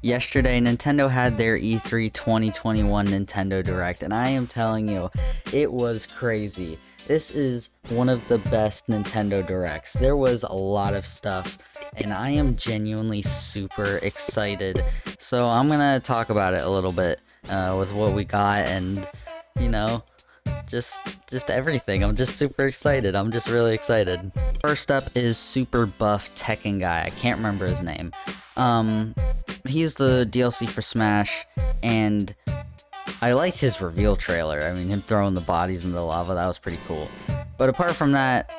Yesterday, Nintendo had their E3 2021 Nintendo Direct, and I am telling you, it was crazy. This is one of the best Nintendo Directs. There was a lot of stuff, and I am genuinely super excited. So I'm gonna talk about it a little bit with what we got, and you know, just everything. I'm just super excited. I'm just really excited. First up is Super Buff Tekken guy. I can't remember his name. He's the DLC for Smash, and I liked his reveal trailer. I mean, him throwing the bodies in the lava, that was pretty cool. But apart from that,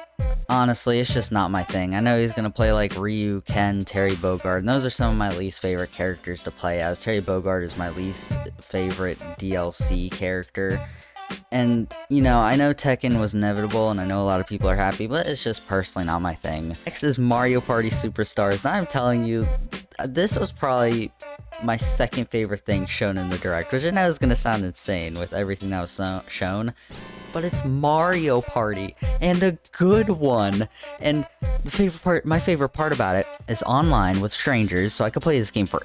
honestly, it's just not my thing. I know he's gonna play like Ryu, Ken, Terry Bogard, and those are some of my least favorite characters to play as. Terry Bogard is my least favorite DLC character. And, you know, I know Tekken was inevitable, and I know a lot of people are happy, but it's just personally not my thing. Next is Mario Party Superstars. Now I'm telling you, this was probably my second favorite thing shown in the Direct, which I know is going to sound insane with everything that was shown, but it's Mario Party, and a good one. And my favorite part about it is online with strangers, so I could play this game for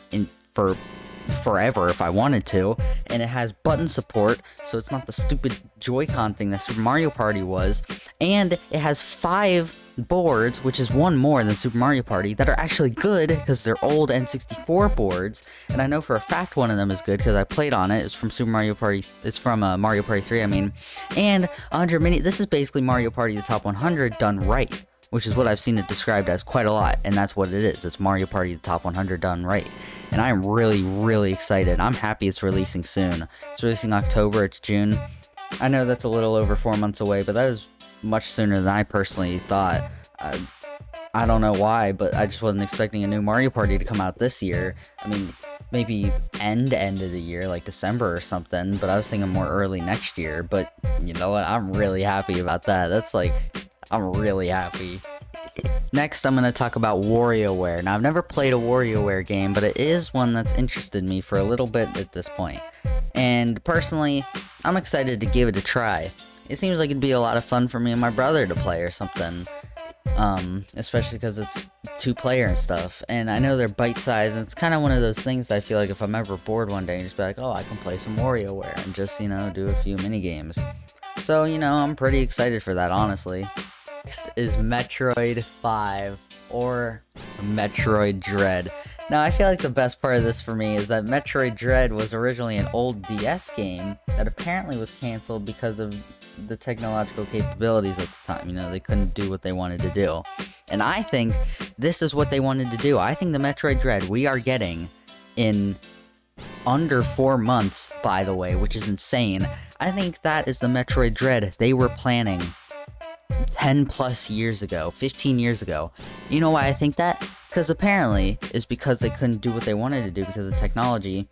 forever if I wanted to, and it has button support, so it's not the stupid Joy-Con thing that Super Mario Party was, and it has 5 boards, which is one more than Super Mario Party, that are actually good because they're old N64 boards, and I know for a fact one of them is good because I played on it. It's from Super Mario Party. It's from Mario Party 3, I mean, and 100 mini. This is basically Mario Party the Top 100 done right, which is what I've seen it described as quite a lot, and that's what it is. It's Mario Party the Top 100 done right. And I'm really, really excited. I'm happy it's releasing soon. It's releasing October, it's June. I know that's a little over 4 months away, but that is much sooner than I personally thought. I don't know why, but I just wasn't expecting a new Mario Party to come out this year. I mean, maybe end of the year, like December or something, but I was thinking more early next year. But you know what? I'm really happy about that. I'm really happy. Next, I'm going to talk about WarioWare. Now, I've never played a WarioWare game, but it is one that's interested me for a little bit at this point. And personally, I'm excited to give it a try. It seems like it'd be a lot of fun for me and my brother to play or something. Especially because it's 2-player and stuff. And I know they're bite-sized, and it's kind of one of those things that I feel like if I'm ever bored one day, just be like, oh, I can play some WarioWare and just, you know, do a few mini-games. So, you know, I'm pretty excited for that, honestly. Next is Metroid 5, or Metroid Dread. Now, I feel like the best part of this for me is that Metroid Dread was originally an old DS game that apparently was canceled because of the technological capabilities at the time. You know, they couldn't do what they wanted to do. And I think this is what they wanted to do. I think the Metroid Dread we are getting in under 4 months, by the way, which is insane. I think that is the Metroid Dread they were planning 10 plus years ago, 15 years ago. You know why I think that? Because apparently it's because they couldn't do what they wanted to do because of technology.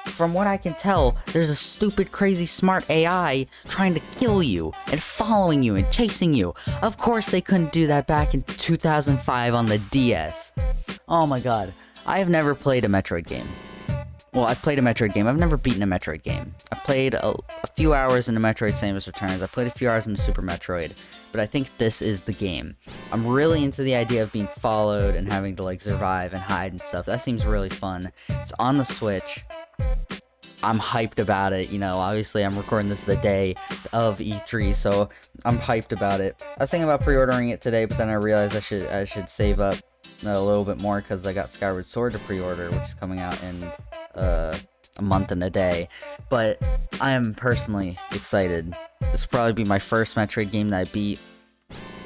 From what I can tell, there's a stupid, crazy, smart AI trying to kill you and following you and chasing you. Of course they couldn't do that back in 2005 on the DS. Oh my god. I have never played a Metroid game. Well, I've played a Metroid game. I've never beaten a Metroid game. I've played a few hours into Metroid Samus Returns. I've played a few hours into Super Metroid. But I think this is the game. I'm really into the idea of being followed and having to, like, survive and hide and stuff. That seems really fun. It's on the Switch. I'm hyped about it. You know, obviously I'm recording this the day of E3, so I'm hyped about it. I was thinking about pre-ordering it today, but then I realized I should save up a little bit more because I got Skyward Sword to pre-order, which is coming out in a month and a day. But I am personally excited. This will probably be my first Metroid game that I beat,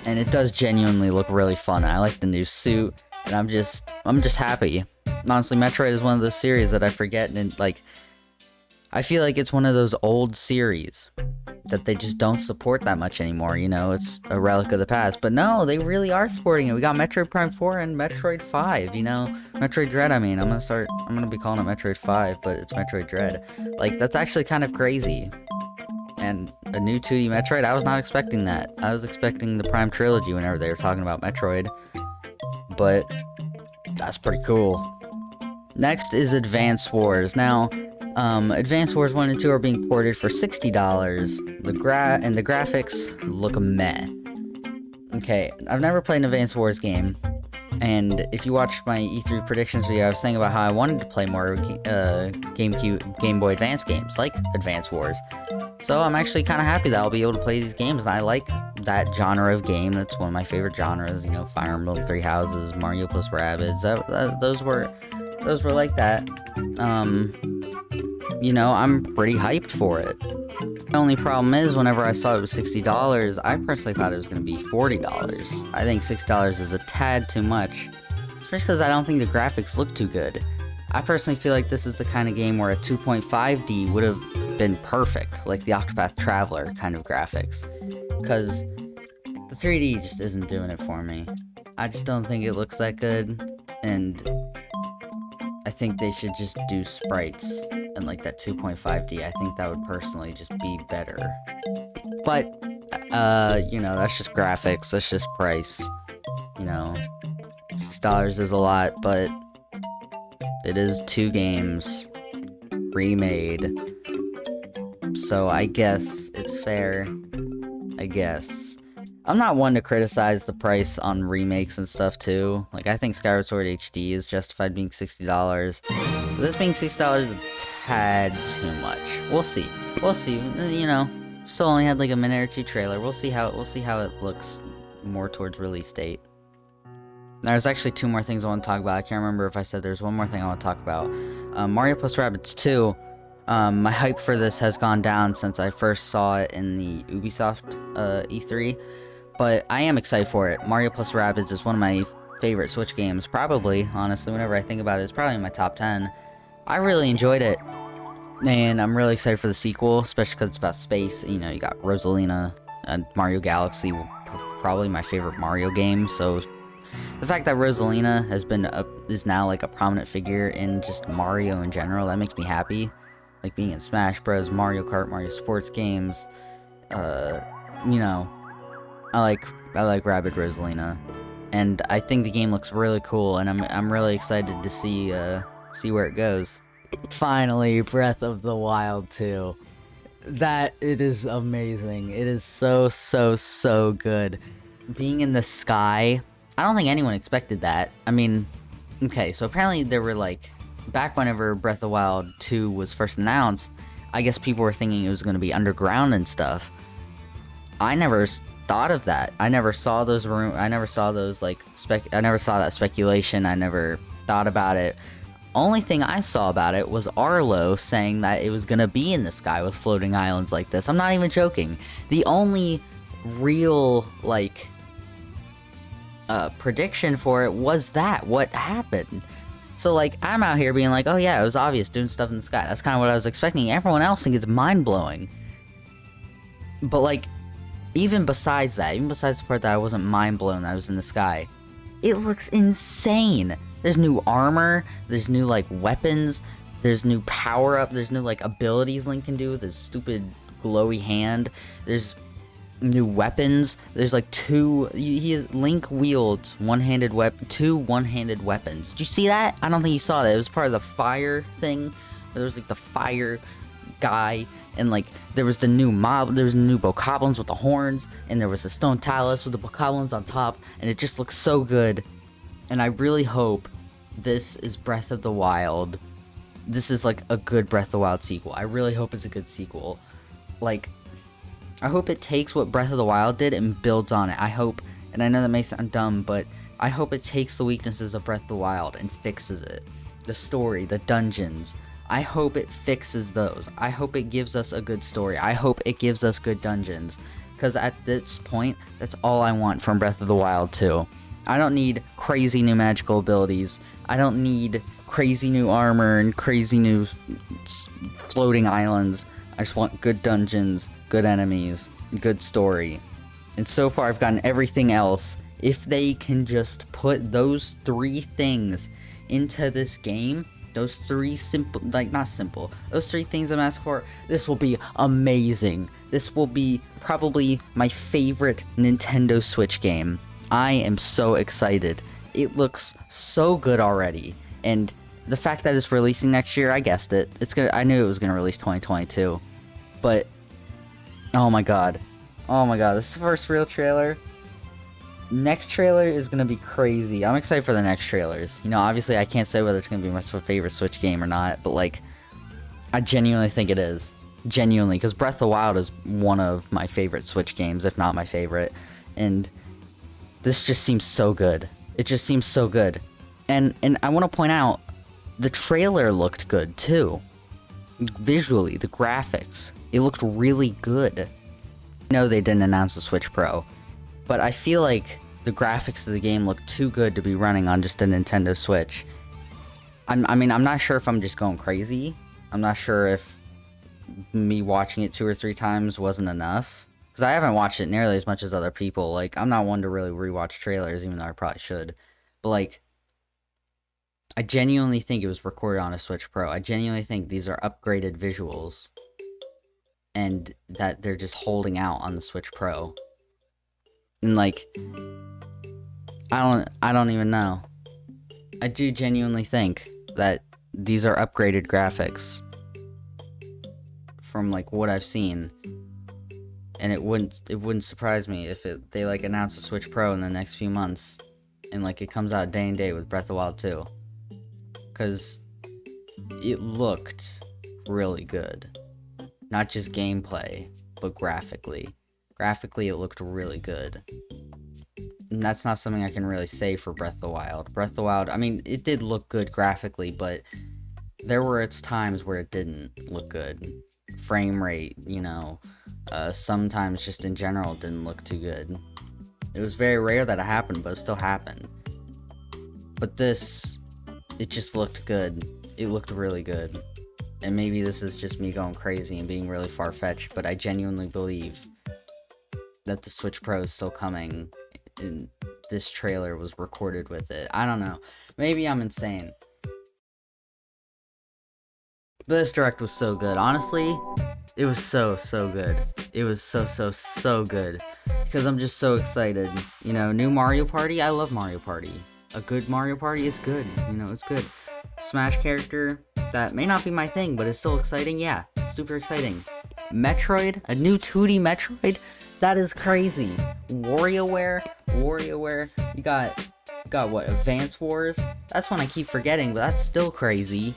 and it does genuinely look really fun. I like the new suit, and I'm just happy. Honestly, Metroid is one of those series that I forget, and like, I feel like it's one of those old series that they just don't support that much anymore. You know, it's a relic of the past. But no, they really are supporting it. We got Metroid Prime 4 and Metroid 5, you know? Metroid Dread, I mean. I'm gonna be calling it Metroid 5, but it's Metroid Dread. Like, that's actually kind of crazy. And a new 2D Metroid, I was not expecting that. I was expecting the Prime Trilogy whenever they were talking about Metroid. But that's pretty cool. Next is Advance Wars. Now, Advance Wars 1 and 2 are being ported for $60. The graphics look meh. Okay, I've never played an Advance Wars game, And if you watched my E3 predictions video, I was saying about how I wanted to play more Game Boy Advance games, like Advance Wars. So I'm actually kind of happy that I'll be able to play these games, and I like that genre of game. That's one of my favorite genres, you know, Fire Emblem Three Houses, Mario plus Rabbids, those were like that. You know, I'm pretty hyped for it. The only problem is, whenever I saw it was $60, I personally thought it was going to be $40. I think $60 is a tad too much, especially because I don't think the graphics look too good. I personally feel like this is the kind of game where a 2.5D would have been perfect, like the Octopath Traveler kind of graphics, because the 3D just isn't doing it for me. I just don't think it looks that good, and I think they should just do sprites and like that 2.5D. I think that would personally just be better. But, you know, that's just graphics, that's just price. You know, $6 is a lot, but it is 2 games remade. So I guess it's fair. I guess. I'm not one to criticize the price on remakes and stuff too. Like, I think Skyward Sword HD is justified being $60. But this being $6 is a tad too much. We'll see. We'll see. You know, still only had like a minute or 2 trailer. We'll see how it looks more towards release date. There's actually 2 more things I want to talk about. I can't remember if I said there's one more thing I want to talk about. Mario plus Rabbids 2. My hype for this has gone down since I first saw it in the Ubisoft E3. But I am excited for it. Mario plus Rabbids is one of my favorite Switch games, probably, honestly. Whenever I think about it, it's probably in my top 10. I really enjoyed it, and I'm really excited for the sequel, especially because it's about space. You know, you got Rosalina and Mario Galaxy, probably my favorite Mario game, so the fact that Rosalina is now like a prominent figure in just Mario in general, that makes me happy. Like being in Smash Bros, Mario Kart, Mario sports games, you know, I like Rabbid Rosalina, and I think the game looks really cool, and I'm really excited to see where it goes. Finally, Breath of the Wild 2. It is amazing. It is so good. Being in the sky, I don't think anyone expected that. I mean, okay, so apparently there were like, back whenever Breath of the Wild 2 was first announced, I guess people were thinking it was going to be underground and stuff. I never thought of that. I never saw those I never saw those like I never saw that speculation. I never thought about it. Only thing I saw about it was Arlo saying that it was gonna be in the sky with floating islands like this. I'm not even joking. The only real like prediction for it was that what happened. So like, I'm out here being like, oh yeah, it was obvious doing stuff in the sky. That's kind of what I was expecting. Everyone else thinks it's mind-blowing. But like, even besides that, even besides the part that I wasn't mind-blown that I was in the sky, it looks insane. There's new armor, there's new like weapons, there's new power-up, there's new like abilities Link can do with his stupid glowy hand. There's new weapons. There's like Link wields two one-handed weapons. Did you see that? I don't think you saw that. It was part of the fire thing, where there was like the fire guy, and like there was the new bokoblins with the horns, and there was the stone talus with the bokoblins on top, and it just looks so good. And I really hope this is Breath of the Wild. This is like a good Breath of the Wild sequel. I really hope it's a good sequel. Like, I hope it takes what Breath of the Wild did and builds on it. I hope, and I know that may sound dumb, but I hope it takes the weaknesses of Breath of the Wild and fixes it. The story, the dungeons. I hope it fixes those. I hope it gives us a good story. I hope it gives us good dungeons. Because at this point, that's all I want from Breath of the Wild 2. I don't need crazy new magical abilities. I don't need crazy new armor and crazy new floating islands. I just want good dungeons, good enemies, good story. And so far I've gotten everything else. If they can just put those 3 things into this game, those 3 those 3 things I'm asking for, this will be amazing. This will be probably my favorite Nintendo Switch game. I am so excited. It looks so good already. And the fact that it's releasing next year, I guessed it. I knew it was gonna release 2022. But oh my god. Oh my god, this is the first real trailer. Next trailer is gonna be crazy. I'm excited for the next trailers. You know, obviously I can't say whether it's gonna be my favorite Switch game or not, but like, I genuinely think it is. Genuinely, because Breath of the Wild is one of my favorite Switch games, if not my favorite. And this just seems so good. It just seems so good. And I want to point out, the trailer looked good too. Visually, the graphics, it looked really good. I know they didn't announce the Switch Pro, but I feel like the graphics of the game look too good to be running on just a Nintendo Switch. I mean, I'm not sure if I'm just going crazy. I'm not sure if me watching it 2 or 3 times wasn't enough. Because I haven't watched it nearly as much as other people. Like, I'm not one to really rewatch trailers, even though I probably should. But, like, I genuinely think it was recorded on a Switch Pro. I genuinely think these are upgraded visuals. And that they're just holding out on the Switch Pro. And, like, I don't even know. I do genuinely think that these are upgraded graphics from like what I've seen, and it wouldn't surprise me if they like announce a Switch Pro in the next few months, and like it comes out day and day with Breath of the Wild 2, because it looked really good, not just gameplay, but graphically. Graphically, it looked really good. And that's not something I can really say for Breath of the Wild. Breath of the Wild, I mean, it did look good graphically, but there were its times where it didn't look good. Frame rate, you know, sometimes just in general didn't look too good. It was very rare that it happened, but it still happened. But this, it just looked good. It looked really good. And maybe this is just me going crazy and being really far-fetched, but I genuinely believe that the Switch Pro is still coming, and this trailer was recorded with it. I don't know. Maybe I'm insane. But this Direct was so good. Honestly, it was so good. It was so good. Because I'm just so excited. You know, new Mario Party? I love Mario Party. A good Mario Party? It's good. You know, it's good. Smash character? That may not be my thing, but it's still exciting. Yeah, super exciting. Metroid? A new 2D Metroid? That is crazy. WarioWare? You got what? Advance Wars? That's one I keep forgetting, but that's still crazy.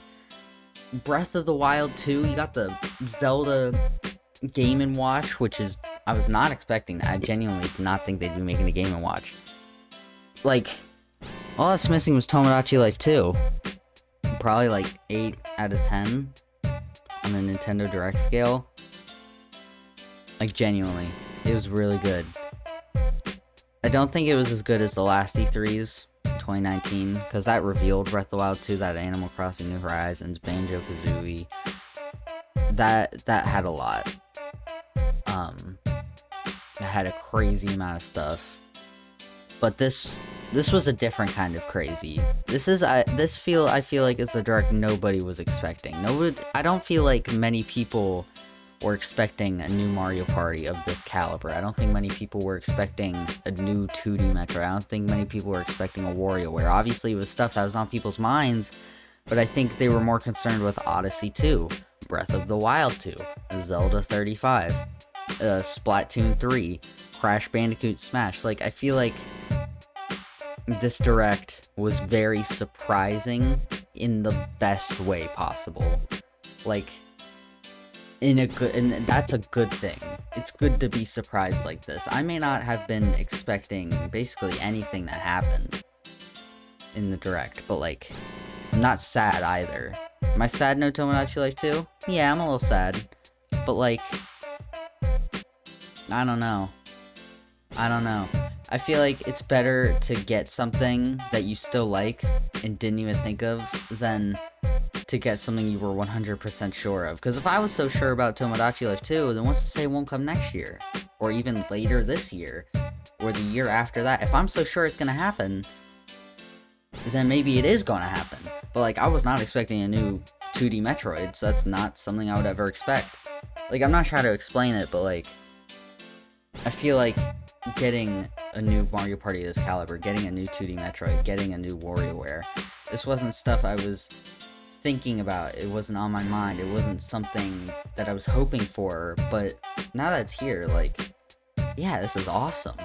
Breath of the Wild 2, you got the Zelda Game & Watch, which is, I was not expecting that. I genuinely did not think they'd be making a Game & Watch. Like, all that's missing was Tomodachi Life 2. Probably like 8 out of 10 on the Nintendo Direct scale. Like, genuinely, it was really good. I don't think it was as good as the last E3s, 2019, because that revealed Breath of the Wild 2, that Animal Crossing New Horizons, Banjo-Kazooie, that had a lot. That had a crazy amount of stuff. But this was a different kind of crazy. I feel like is the Direct nobody was expecting. I don't feel like many people were expecting a new Mario Party of this caliber. I don't think many people were expecting a new 2D Metroid. I don't think many people were expecting a WarioWare. Obviously, it was stuff that was on people's minds, but I think they were more concerned with Odyssey 2, Breath of the Wild 2, Zelda 35, Splatoon 3, Crash Bandicoot Smash. Like, I feel like this Direct was very surprising in the best way possible. Like, and that's a good thing. It's good to be surprised like this. I may not have been expecting basically anything that happened in the Direct, but like, I'm not sad either. Am I sad no Tomodachi Life 2? Yeah, I'm a little sad. But like, I don't know. I feel like it's better to get something that you still like and didn't even think of than to get something you were 100% sure of. Because if I was so sure about Tomodachi Life 2, then what's to say it won't come next year? Or even later this year? Or the year after that? If I'm so sure it's gonna happen, then maybe it is gonna happen. But like, I was not expecting a new 2D Metroid, so that's not something I would ever expect. Like, I'm not trying to explain it, but like, I feel like getting a new Mario Party of this caliber, getting a new 2D Metroid, getting a new WarioWare, this wasn't stuff I was thinking about. It wasn't on my mind. It wasn't something that I was hoping for, but now that it's here, like, yeah, this is awesome.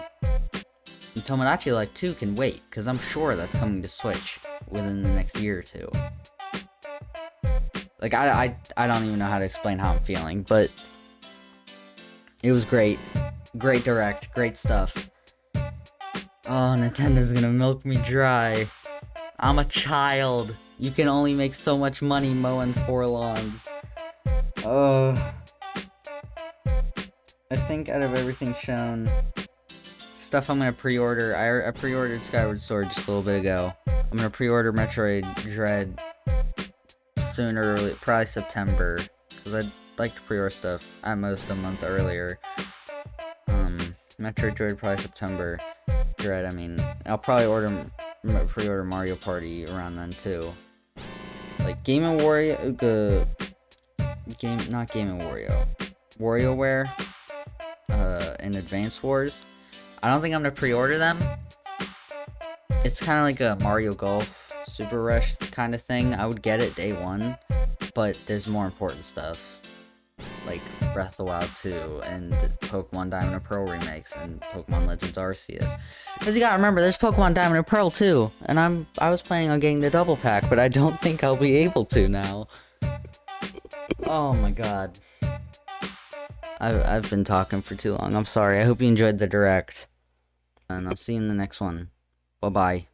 Tomodachi Life 2 can wait, because I'm sure that's coming to Switch within the next year or two. Like, I don't even know how to explain how I'm feeling, but it was great. Great Direct, great stuff. Oh, Nintendo's gonna milk me dry. I'm a child. You can only make so much money mowing 4 lawns. I think out of everything shown, stuff I'm gonna pre-order, I pre-ordered Skyward Sword just a little bit ago. I'm gonna pre-order Metroid Dread sooner, probably September, because I'd like to pre-order stuff at most a month earlier. Metroid Dread probably September. Dread, I mean, I'll probably pre-order Mario Party around then too. Like Game & Wario, not Game & Wario, WarioWare, and Advance Wars. I don't think I'm gonna pre-order them. It's kind of like a Mario Golf Super Rush kind of thing. I would get it day one, but there's more important stuff, like Breath of the Wild 2 and Pokemon Diamond and Pearl remakes and Pokemon Legends Arceus. Because you gotta remember, there's Pokemon Diamond and Pearl too, and I was planning on getting the double pack, but I don't think I'll be able to now. Oh my god. I've been talking for too long. I'm sorry. I hope you enjoyed the Direct, and I'll see you in the next one. Bye-bye.